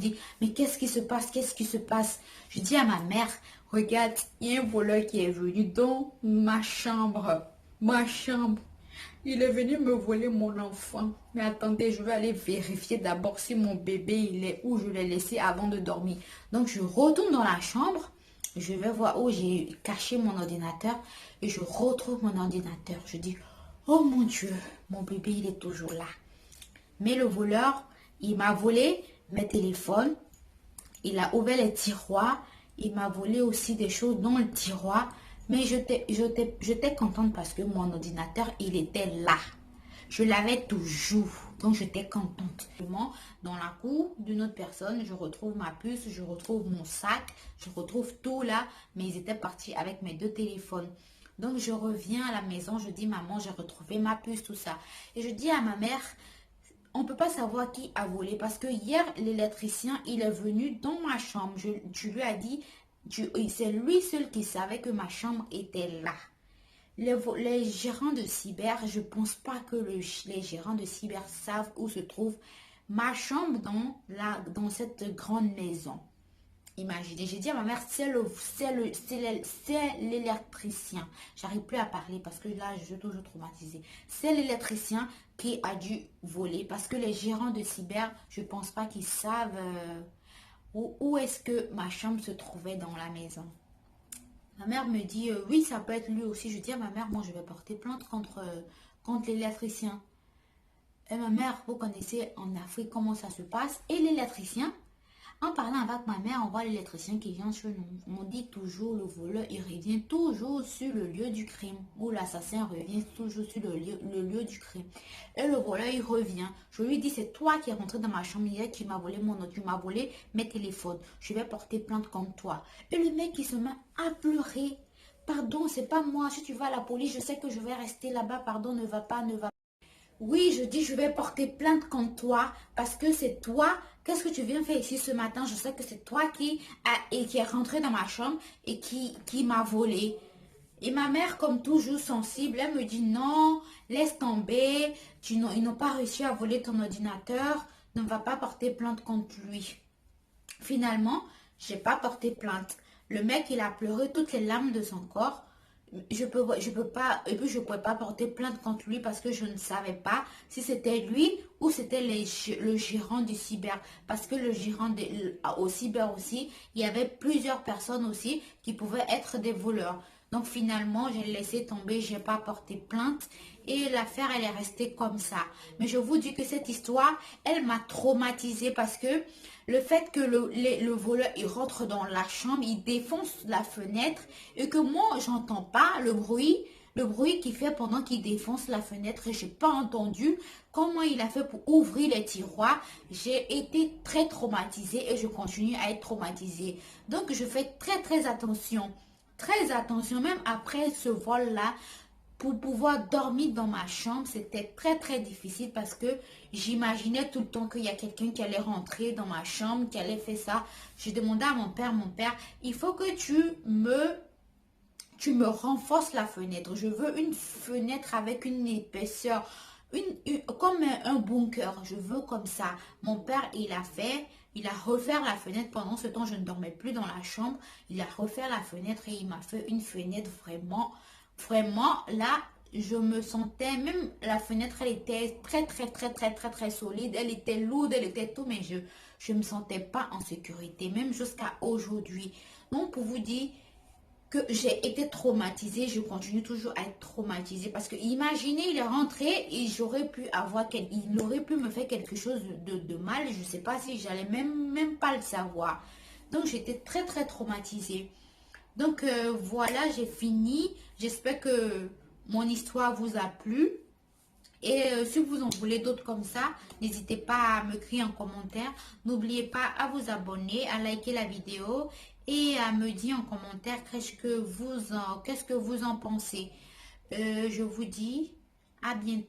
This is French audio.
dit, mais qu'est-ce qui se passe? Qu'est-ce qui se passe? Je dis à ma mère, regarde, il y a un voleur qui est venu dans ma chambre. Ma chambre. Il est venu me voler mon enfant. Mais attendez, je vais aller vérifier d'abord si mon bébé, il est où je l'ai laissé avant de dormir. Donc, je retourne dans la chambre. Je vais voir où j'ai caché mon ordinateur. Et je retrouve mon ordinateur. Je dis, oh mon Dieu, mon bébé, il est toujours là. Mais le voleur, il m'a volé mes téléphones. Il a ouvert les tiroirs. Il m'a volé aussi des choses dans le tiroir. Mais j'étais contente parce que mon ordinateur, il était là. Je l'avais toujours. Donc, j'étais contente. Dans la cour d'une autre personne, je retrouve ma puce, je retrouve mon sac, je retrouve tout là. Mais ils étaient partis avec mes deux téléphones. Donc, je reviens à la maison, je dis, maman, j'ai retrouvé ma puce, tout ça. Et je dis à ma mère, on ne peut pas savoir qui a volé parce que hier, l'électricien, il est venu dans ma chambre. Je lui ai dit, c'est lui seul qui savait que ma chambre était là. Les gérants de cyber, je ne pense pas que les gérants de cyber savent où se trouve ma chambre dans cette grande maison. Imaginez, j'ai dit à ma mère, c'est l'électricien. J'arrive plus à parler parce que là, je suis toujours traumatisée. C'est l'électricien qui a dû voler parce que les gérants de cyber, je ne pense pas qu'ils savent où est-ce que ma chambre se trouvait dans la maison. Ma mère me dit, oui, ça peut être lui aussi. Je dis à ma mère, moi, je vais porter plainte contre l'électricien. Et ma mère, vous connaissez en Afrique comment ça se passe. Et l'électricien, en parlant avec ma mère, on voit l'électricien qui vient sur nous. On dit toujours, le voleur, il revient toujours sur le lieu du crime. Ou l'assassin revient toujours sur le lieu du crime. Et le voleur, il revient. Je lui dis, c'est toi qui es rentré dans ma chambre hier, qui m'a volé mon autre, tu m'as volé mes téléphones. Je vais porter plainte contre toi. Et le mec, il se met à pleurer. Pardon, c'est pas moi. Si tu vas à la police, je sais que je vais rester là-bas. Pardon, ne va pas, ne va pas. Oui, je dis, je vais porter plainte contre toi parce que c'est toi. Qu'est-ce que tu viens faire ici ce matin? Je sais que c'est toi qui est rentré dans ma chambre et qui m'a volé. Et ma mère, comme toujours sensible, elle me dit non, laisse tomber. Ils n'ont pas réussi à voler ton ordinateur. Ne va pas porter plainte contre lui. Finalement, j'ai pas porté plainte. Le mec, il a pleuré toutes les larmes de son corps. Je peux pas, et puis je pouvais pas porter plainte contre lui parce que je ne savais pas si c'était lui ou c'était le gérant du cyber. Parce que le gérant au cyber aussi, il y avait plusieurs personnes aussi qui pouvaient être des voleurs. Donc finalement, j'ai laissé tomber, j'ai pas porté plainte et l'affaire, elle est restée comme ça. Mais je vous dis que cette histoire, elle m'a traumatisée parce que le fait que le voleur, il rentre dans la chambre, il défonce la fenêtre et que moi, j'entends pas le bruit qu'il fait pendant qu'il défonce la fenêtre. Et j'ai pas entendu comment il a fait pour ouvrir les tiroirs. J'ai été très traumatisée et je continue à être traumatisée. Donc, je fais très, très attention. Très attention, même après ce vol-là, pour pouvoir dormir dans ma chambre, c'était très très difficile parce que j'imaginais tout le temps qu'il y a quelqu'un qui allait rentrer dans ma chambre, qui allait faire ça. Je demandais à mon père, il faut que tu me renforces la fenêtre. Je veux une fenêtre avec une épaisseur, comme un bunker. Je veux comme ça. Mon père, il a refait la fenêtre. Pendant ce temps, je ne dormais plus dans la chambre. Il a refait la fenêtre et il m'a fait une fenêtre vraiment, vraiment, là, je me sentais, même la fenêtre, elle était très, très, très, très, très, très solide. Elle était lourde, elle était tout, mais je me sentais pas en sécurité, même jusqu'à aujourd'hui. Donc, pour vous dire que j'ai été traumatisée, je continue toujours à être traumatisée parce que imaginez, il est rentré et j'aurais pu il aurait pu me faire quelque chose de mal, je ne sais pas si j'allais même pas le savoir. Donc j'étais très très traumatisée. Donc voilà, j'ai fini. J'espère que mon histoire vous a plu. Et si vous en voulez d'autres comme ça, n'hésitez pas à me crier en commentaire. N'oubliez pas à vous abonner, à liker la vidéo et à me dire en commentaire qu'est-ce que vous en pensez. Je vous dis à bientôt.